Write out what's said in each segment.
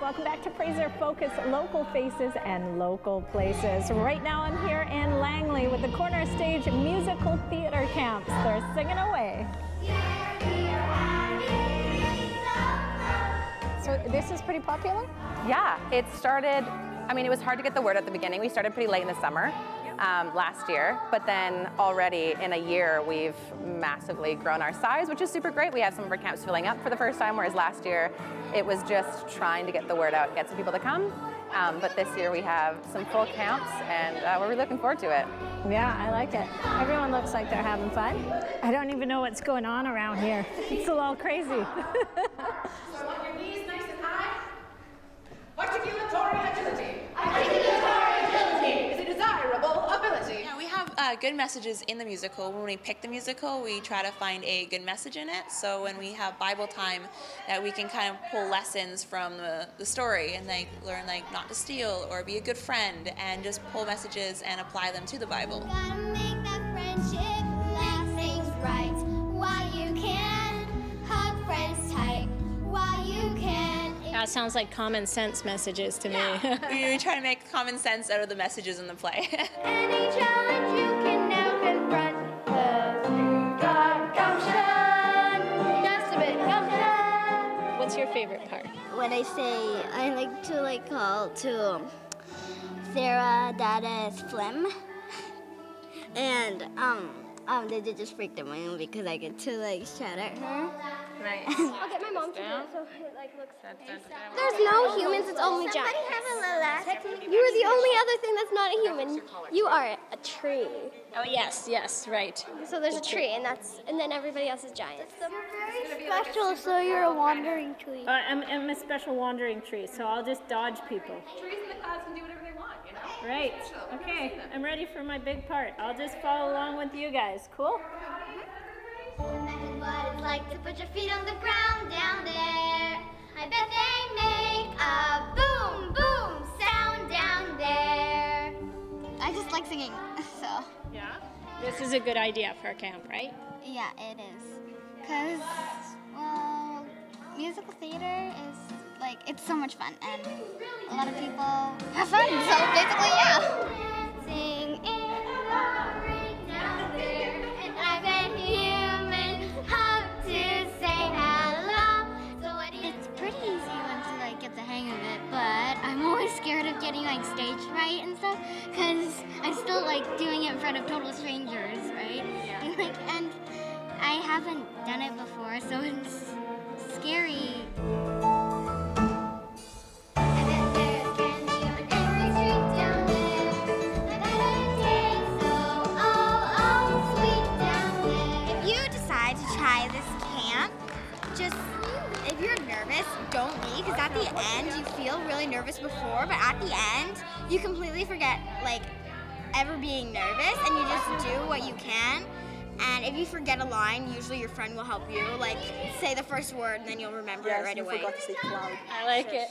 Welcome back to Fraser Focus, local faces and local places. Right now I'm here in Langley with the Cornerstage Musical Theater Camps. They're singing away. So this is pretty popular? Yeah, it started, it was hard to get the word at the beginning. We started pretty late in the summer last year, but then already in a year we've massively grown our size, which is super great. We have some of our camps filling up for the first time, whereas last year it was just trying to get the word out, get some people to come. But this year we have some full camps and we're really looking forward to it. Yeah, I like it. Everyone looks like they're having fun. I don't even know what's going on around here. It's a little crazy. So on your knees nice and high. Articulatory agility. Articulatory agility is a desirable ability. Yeah, we have good messages in the musical. When we pick the musical, we try to find a good message in it. So when we have Bible time, that we can kind of pull lessons from the story and learn not to steal or be a good friend, and just pull messages and apply them to the Bible. Gotta make that friendship last things right. While you can hug friends tight. While you can. That sounds like common sense messages to me. We try to make common sense out of the messages in the play. Any challenge you can now confront, 'cause you got gumption. Just a bit gumption. What's your favorite part? When I like to call to Sarah that is Flim, and they did just freak them out because I get to shout at her. Nice. I'll get my mom to do it so it looks. There's no humans, it's only giants. Somebody have a little laugh. You are the only other thing that's not a human. You are a tree. Oh yes, right. So there's a tree, and then everybody else is giants. You're very special, so you're a wandering tree. I'm a special wandering tree, so I'll just dodge people. Trees in the clouds can do whatever they want, you know? Right. Okay, I'm ready for my big part. I'll just follow along with you guys. Cool? Imagine what it's like to put your feet on the ground down there. I bet they make a boom, boom sound down there. I just like singing, so. Yeah? This is a good idea for a camp, right? Yeah, it is. Because, well, musical theater is, it's so much fun, and a lot of people have fun, so basically, yeah. Sing in the ring down there, and I bet humans have to say hello. So what do you... It's pretty easy once you, get the hang of it, but I'm always scared of getting, stage fright and stuff, because I'm still, doing it in front of total strangers, right? Yeah. And I haven't done it before, so it's scary. If you decide to try this camp, if you're nervous, don't be, because at the end you feel really nervous before, but at the end you completely forget ever being nervous, and you just do what you can. And if you forget a line, usually your friend will help you. Say the first word, and then you'll remember it right away. Forgot to say cloud. I like it.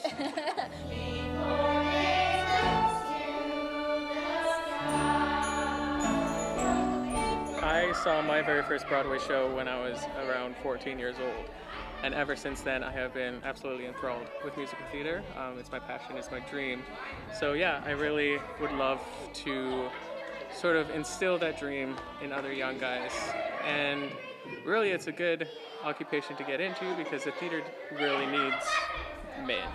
I saw my very first Broadway show when I was around 14 years old. And ever since then, I have been absolutely enthralled with musical theater. It's my passion, it's my dream. So yeah, I really would love to sort of instill that dream in other young guys. And really, it's a good occupation to get into because the theater really needs men.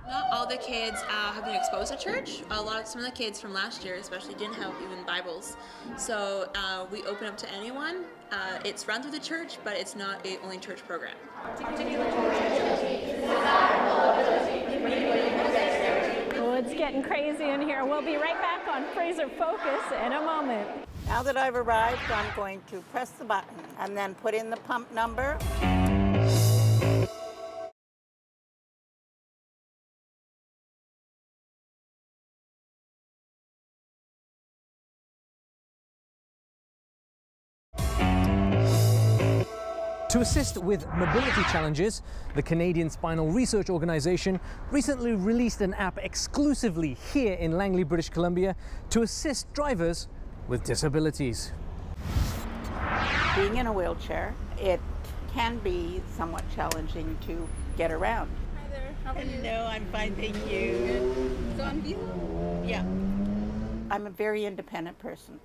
Not all the kids have been exposed to church. Some of the kids from last year especially didn't have even Bibles. So we open up to anyone. It's run through the church, but it's not a only church program. Oh, it's getting crazy in here. We'll be right back on Fraser Focus in a moment. Now that I've arrived, I'm going to press the button and then put in the pump number. To assist with mobility challenges, the Canadian Spinal Research Organisation recently released an app exclusively here in Langley, British Columbia, to assist drivers with disabilities. Being in a wheelchair, it can be somewhat challenging to get around. Hi there, how are you? Hello, I'm fine, thank you. So on vehicle? Yeah. I'm a very independent person.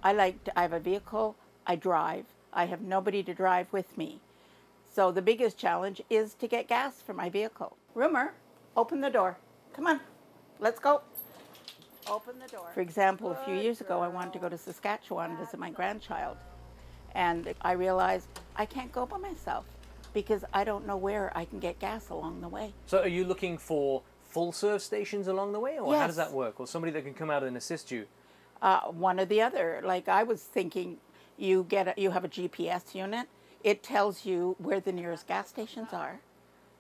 I have a vehicle, I drive. I have nobody to drive with me. So the biggest challenge is to get gas for my vehicle. Roomer, open the door. Come on, let's go. Open the door. For example, a few years ago, I wanted to go to Saskatchewan and visit my grandchild. And I realized I can't go by myself because I don't know where I can get gas along the way. So are you looking for full serve stations along the way, or Yes. how does that work? Or somebody that can come out and assist you? One or the other. Like I was thinking, you have a GPS unit. It tells you where the nearest gas stations are,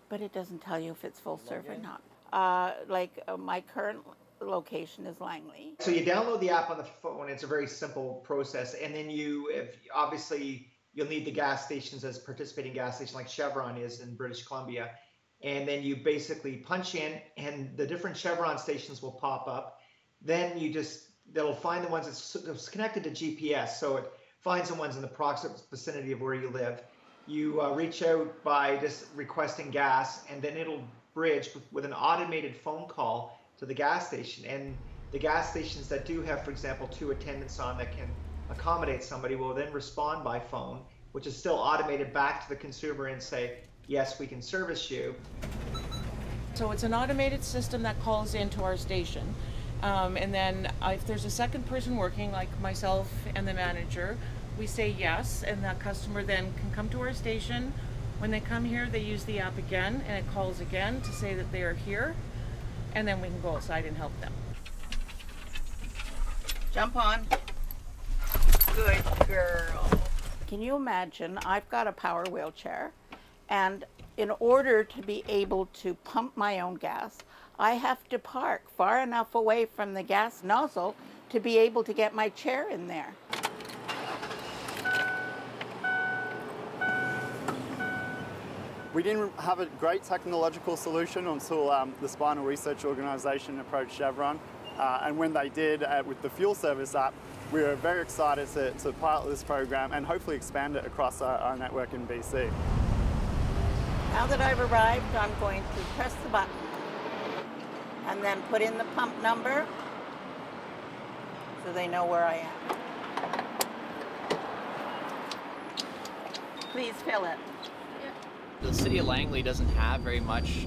but it doesn't tell you if it's full serve or not. My current location is Langley. So you download the app on the phone. It's a very simple process, and then obviously you'll need the gas stations as participating gas station like Chevron is in British Columbia, and then you basically punch in, and the different Chevron stations will pop up. Then they'll find the ones that's connected to GPS, so it finds the ones in the proximate vicinity of where you live. You reach out by just requesting gas, and then it'll bridge with an automated phone call to the gas station. And the gas stations that do have, for example, 2 attendants on that can accommodate somebody will then respond by phone, which is still automated back to the consumer and say, yes, we can service you. So it's an automated system that calls into our station. And then if there's a second person working, like myself and the manager, we say yes, and that customer then can come to our station. When they come here, they use the app again, and it calls again to say that they are here, and then we can go outside and help them. Jump on. Good girl. Can you imagine, I've got a power wheelchair, and in order to be able to pump my own gas, I have to park far enough away from the gas nozzle to be able to get my chair in there. We didn't have a great technological solution until the Spinal Research Organisation approached Chevron. And when they did with the fuel service app, we were very excited to pilot this program and hopefully expand it across our network in BC. Now that I've arrived, I'm going to press the button and then put in the pump number so they know where I am. Please fill it. The city of Langley doesn't have very much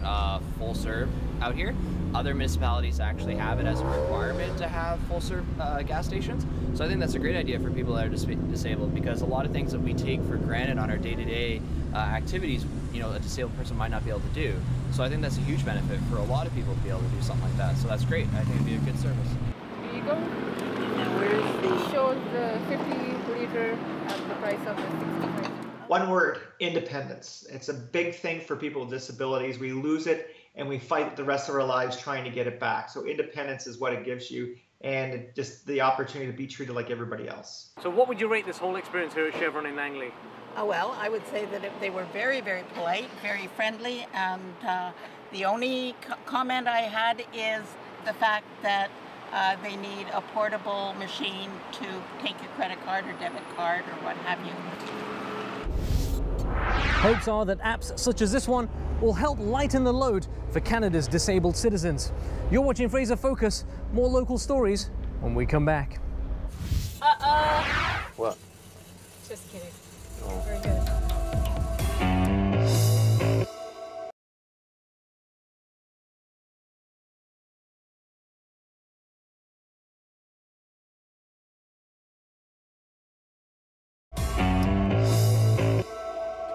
full serve out here. Other municipalities actually have it as a requirement to have full serve gas stations. So I think that's a great idea for people that are disabled, because a lot of things that we take for granted on our day-to-day activities, a disabled person might not be able to do. So I think that's a huge benefit for a lot of people to be able to do something like that. So that's great. I think it'd be a good service. Here you go. Where's the shows the 50 liter at the price of the 65? One word: independence. It's a big thing for people with disabilities. We lose it and we fight the rest of our lives trying to get it back. So independence is what it gives you, and just the opportunity to be treated like everybody else. So what would you rate this whole experience here at Chevron in Langley? Oh, well, I would say that they were very, very polite, very friendly, and the only comment I had is the fact that they need a portable machine to take a credit card or debit card or what have you. Hopes are that apps such as this one will help lighten the load for Canada's disabled citizens. You're watching Fraser Focus. More local stories when we come back. What? Just kidding. Oh. Very good.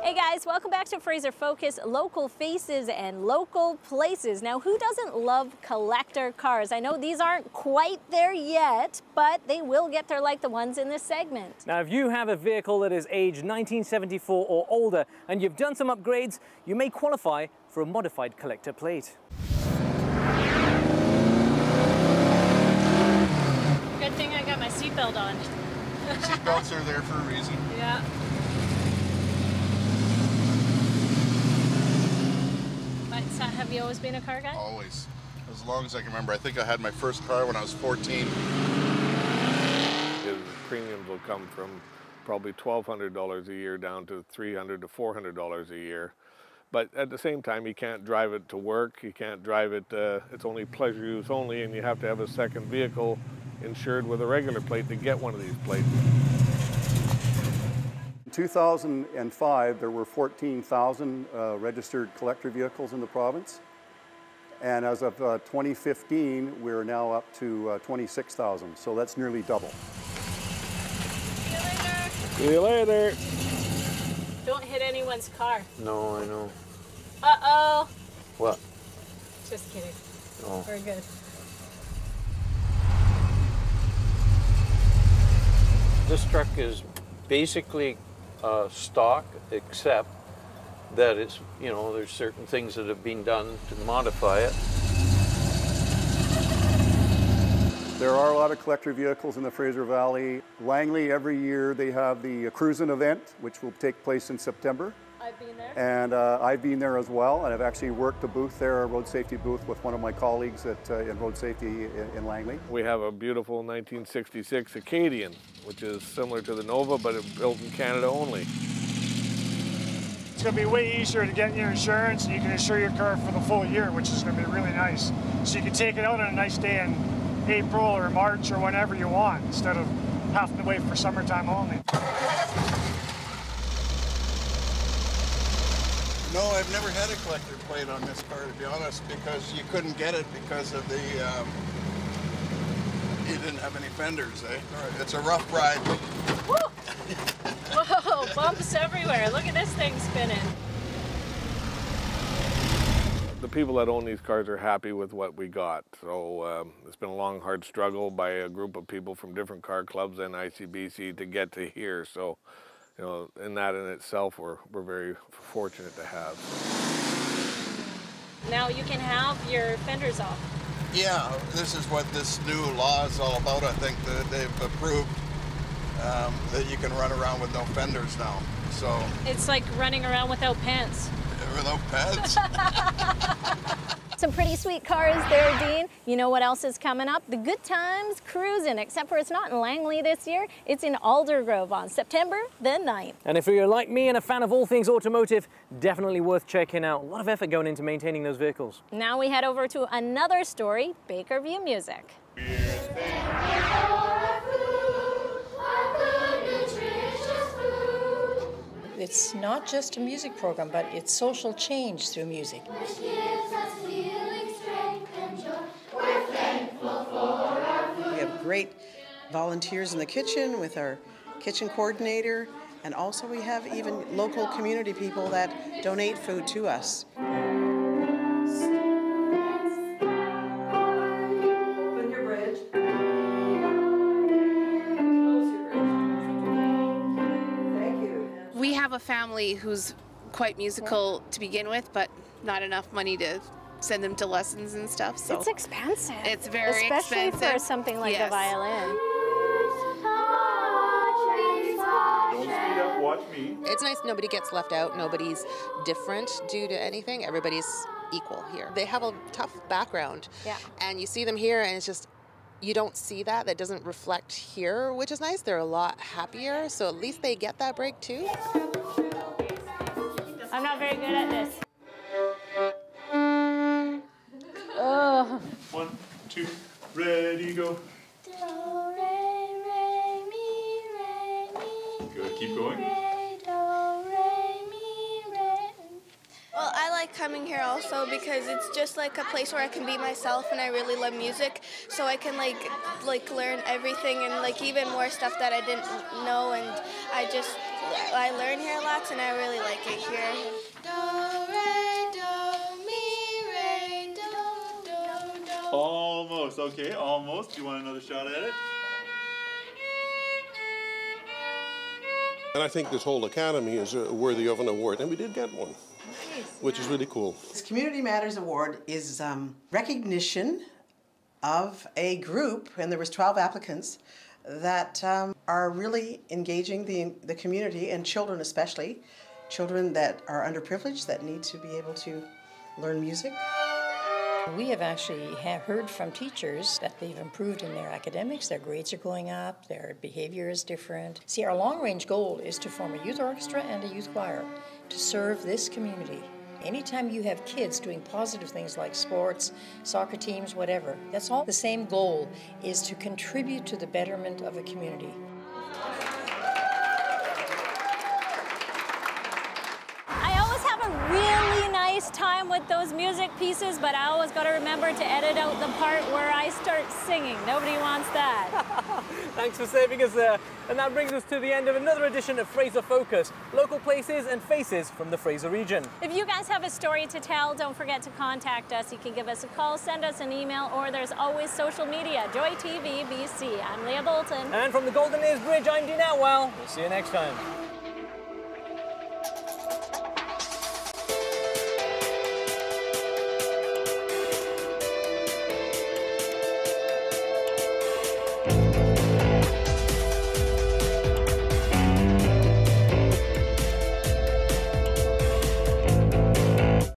Hey guys, welcome back to Fraser Focus, local faces and local places. Now, who doesn't love collector cars? I know these aren't quite there yet, but they will get there like the ones in this segment. Now, if you have a vehicle that is aged 1974 or older and you've done some upgrades, you may qualify for a modified collector plate. Good thing I got my seatbelt on. Seatbelts are there for a reason. Yeah. So have you always been a car guy? Always. As long as I can remember. I think I had my first car when I was 14. The premiums will come from probably $1,200 a year down to $300 to $400 a year. But at the same time, you can't drive it to work, you can't drive it, it's only pleasure use only, and you have to have a second vehicle insured with a regular plate to get one of these plates. In 2005, there were 14,000 registered collector vehicles in the province. And as of 2015, we're now up to 26,000, so that's nearly double. See you later. Don't hit anyone's car. No, I know. Uh-oh. What? Just kidding. Oh. Very good. This truck is basically stock, except that it's, you know, there's certain things that have been done to modify it. There are a lot of collector vehicles in the Fraser Valley. Langley, every year they have the cruising event, which will take place in September. I've been there. And I've been there as well, and I've actually worked a booth there, a road safety booth, with one of my colleagues in road safety in Langley. We have a beautiful 1966 Acadian, which is similar to the Nova, but it's built in Canada only. It's going to be way easier to get your insurance, and you can insure your car for the full year, which is going to be really nice. So you can take it out on a nice day in April or March or whenever you want, instead of having to wait for summertime only. No, I've never had a collector plate on this car, to be honest, because you couldn't get it because of the, you didn't have any fenders, eh? It's a rough ride. Woo! Whoa, bumps everywhere. Look at this thing spinning. The people that own these cars are happy with what we got. So it's been a long, hard struggle by a group of people from different car clubs and ICBC to get to here. So, you know, in that in itself, we're very fortunate to have. Now you can have your fenders off. Yeah, this is what this new law is all about. I think that they've approved that you can run around with no fenders now. So it's like running around without pants. Without pants. Some pretty sweet cars there, Dean. You know what else is coming up? The Good Times Cruising, except for it's not in Langley this year. It's in Aldergrove on September the 9th. And if you're like me and a fan of all things automotive, definitely worth checking out. A lot of effort going into maintaining those vehicles. Now we head over to another story, Bakerview Music. It's not just a music program, but it's social change through music. We have great volunteers in the kitchen with our kitchen coordinator, and also we have even local community people that donate food to us. We have a family who's quite musical to begin with, but not enough money to send them to lessons and stuff. So it's expensive. It's very especially expensive. For something like the violin. Don't speed up, watch me. It's nice nobody gets left out, nobody's different due to anything, everybody's equal here. They have a tough background, and you see them here and it's just, you don't see that. That doesn't reflect here, which is nice. They're a lot happier, so at least they get that break too. I'm not very good at this. Oh. 1, 2, ready, go. Good, keep going. Well, I like coming here also because it's just like a place where I can be myself, and I really love music, so I can like learn everything and like even more stuff that I didn't know, and I learn here a lot, and I really like it here. Almost, okay, almost. Do you want another shot at it? And I think this whole academy is worthy of an award, and we did get one, which is really cool. This Community Matters Award is recognition of a group, and there was 12 applicants, that are really engaging the community, and children especially, children that are underprivileged, that need to be able to learn music. We have actually heard from teachers that they've improved in their academics, their grades are going up, their behavior is different. See, our long-range goal is to form a youth orchestra and a youth choir to serve this community. Anytime you have kids doing positive things like sports, soccer teams, whatever, that's all the same goal, is to contribute to the betterment of a community. Really nice time with those music pieces, but I always got to remember to edit out the part where I start singing. Nobody wants that. Thanks for saving us there. And that brings us to the end of another edition of Fraser Focus, local places and faces from the Fraser region. If you guys have a story to tell, don't forget to contact us. You can give us a call, send us an email, or there's always social media. JoytvBC. I'm Leah Bolton. And from the Golden Ears Bridge, I'm Dean Atwell. We'll see you next time.